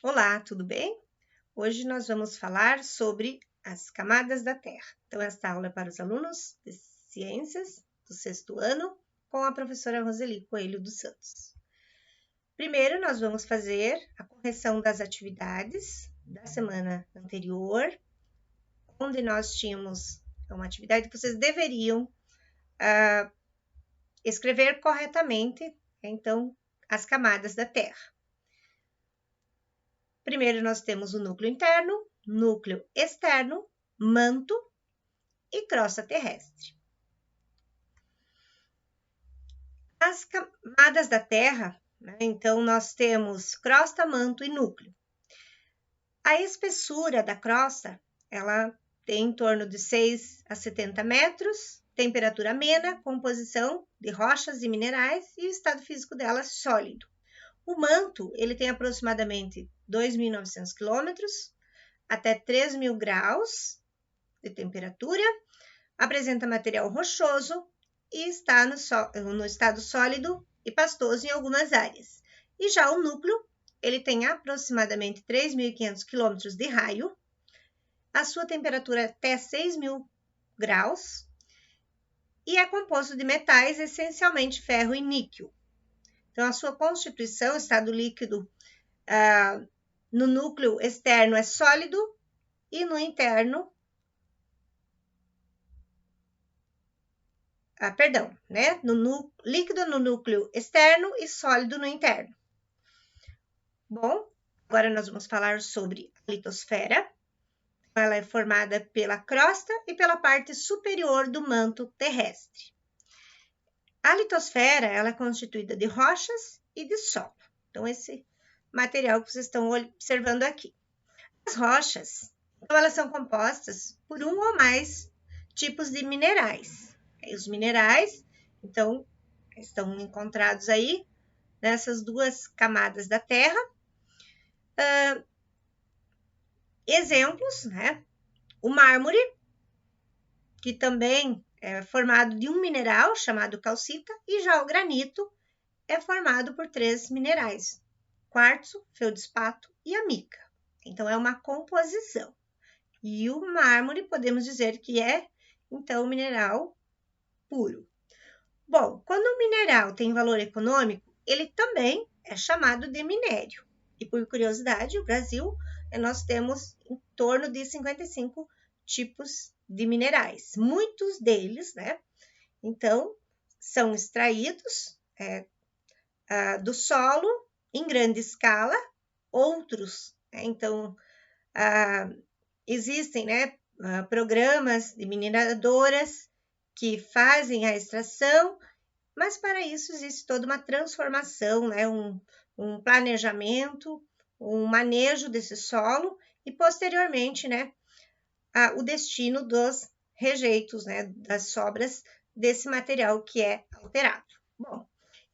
Olá, tudo bem? Hoje nós vamos falar sobre as camadas da Terra. Então, esta aula é para os alunos de Ciências do sexto ano, com a professora Roseli Coelho dos Santos. Primeiro, nós vamos fazer a correção das atividades da semana anterior, onde nós tínhamos uma atividade que vocês deveriam escrever corretamente, então, as camadas da Terra. Primeiro, nós temos o núcleo interno, núcleo externo, manto e crosta terrestre. As camadas da Terra, então, nós temos crosta, manto e núcleo. A espessura da crosta, ela tem em torno de 6 a 70 metros, temperatura amena, composição de rochas e minerais e o estado físico dela sólido. O manto, ele tem aproximadamente 2.900 quilômetros, até 3.000 graus de temperatura, apresenta material rochoso e está no estado sólido e pastoso em algumas áreas. E já o núcleo, ele tem aproximadamente 3.500 quilômetros de raio, a sua temperatura é até 6.000 graus e é composto de metais, essencialmente ferro e níquel. Então, a sua constituição, estado líquido, no núcleo externo é sólido e no interno, líquido no núcleo externo e sólido no interno. Bom, agora nós vamos falar sobre a litosfera. Ela é formada pela crosta e pela parte superior do manto terrestre. A litosfera, ela é constituída de rochas e de solo. Então, esse material que vocês estão observando aqui. As rochas, então, elas são compostas por um ou mais tipos de minerais. E os minerais, então, estão encontrados aí nessas duas camadas da Terra. Exemplos, o mármore, que também é formado de um mineral chamado calcita, e já o granito é formado por 3 minerais, quartzo, feldspato e a mica. Então, é uma composição. E o mármore, podemos dizer que é, então, um mineral puro. Bom, quando o mineral tem valor econômico, ele também é chamado de minério. E por curiosidade, o Brasil, nós temos em torno de 55 tipos de minerais. Muitos deles, então, são extraídos do solo em grande escala. Outros, então, existem, programas de mineradoras que fazem a extração, mas para isso existe toda uma transformação, um planejamento, um manejo desse solo e, posteriormente, o destino dos rejeitos, das sobras desse material que é alterado. Bom,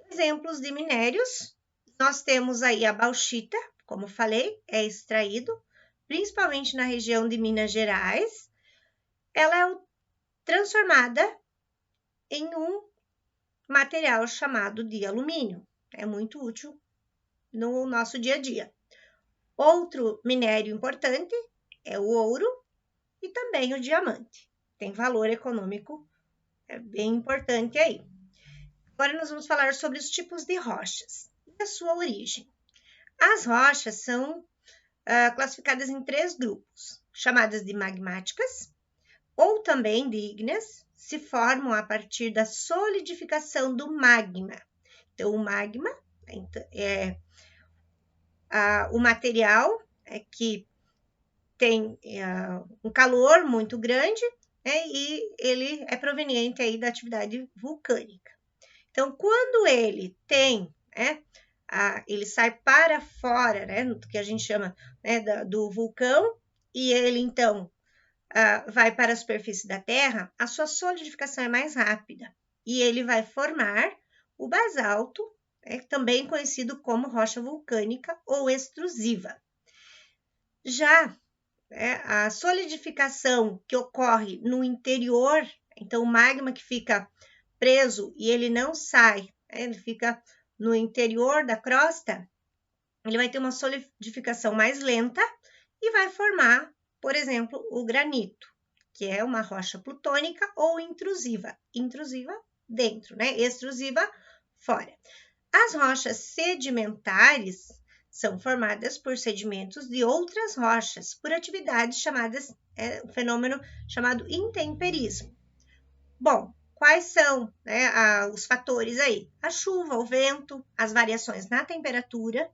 exemplos de minérios, nós temos aí a bauxita, como falei, é extraído, principalmente na região de Minas Gerais. Ela é transformada em um material chamado de alumínio. É muito útil no nosso dia a dia. Outro minério importante é o ouro e também o diamante. Tem valor econômico bem importante aí. Agora nós vamos falar sobre os tipos de rochas e a sua origem. As rochas são classificadas em 3 grupos, chamadas de magmáticas ou também de ígneas, se formam a partir da solidificação do magma. Então, o magma é o material que tem um calor muito grande, e ele é proveniente aí da atividade vulcânica. Então, quando ele tem, ele sai para fora, do que a gente chama do vulcão, e ele então vai para a superfície da Terra, a sua solidificação é mais rápida e ele vai formar o basalto, também conhecido como rocha vulcânica ou extrusiva. Já a solidificação que ocorre no interior, então o magma que fica preso e ele não sai, ele fica no interior da crosta, ele vai ter uma solidificação mais lenta e vai formar, por exemplo, o granito, que é uma rocha plutônica ou intrusiva. Intrusiva dentro, né? Extrusiva fora. As rochas sedimentares são formadas por sedimentos de outras rochas, por atividades chamadas, um fenômeno chamado intemperismo. Bom, quais são, né, os fatores aí? A chuva, o vento, as variações na temperatura.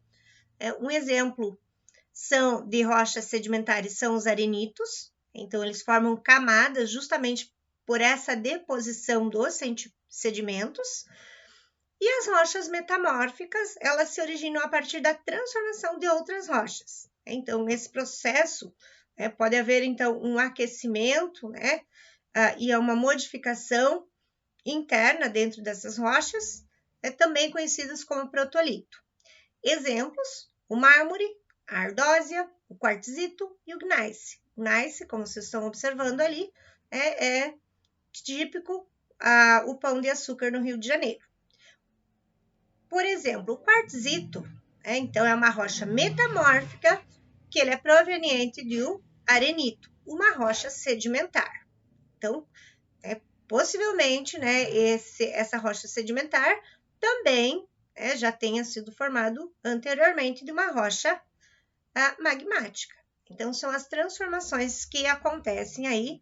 Um exemplo de rochas sedimentares são os arenitos. Então, eles formam camadas justamente por essa deposição dos sedimentos. E as rochas metamórficas, elas se originam a partir da transformação de outras rochas. Então, nesse processo, pode haver, então, um aquecimento, né? E uma modificação interna dentro dessas rochas, também conhecidas como protolito. Exemplos, o mármore, a ardósia, o quartzito e o gneiss. O gneiss, como vocês estão observando ali, é típico o pão de açúcar no Rio de Janeiro. Por exemplo, o quartzito, então, é uma rocha metamórfica que ele é proveniente do arenito, uma rocha sedimentar. Então, possivelmente, né, essa rocha sedimentar também já tenha sido formado anteriormente de uma rocha magmática. Então, são as transformações que acontecem aí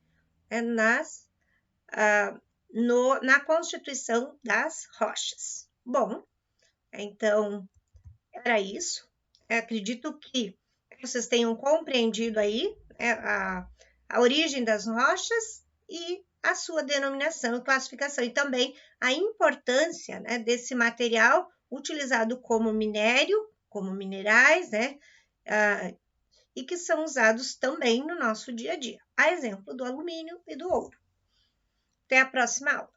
na constituição das rochas. Bom, então, era isso. Acredito que vocês tenham compreendido aí a origem das rochas e a sua denominação e classificação, e também a importância, né, desse material utilizado como minério, como minerais, né, e que são usados também no nosso dia a dia, a exemplo do alumínio e do ouro. Até a próxima aula.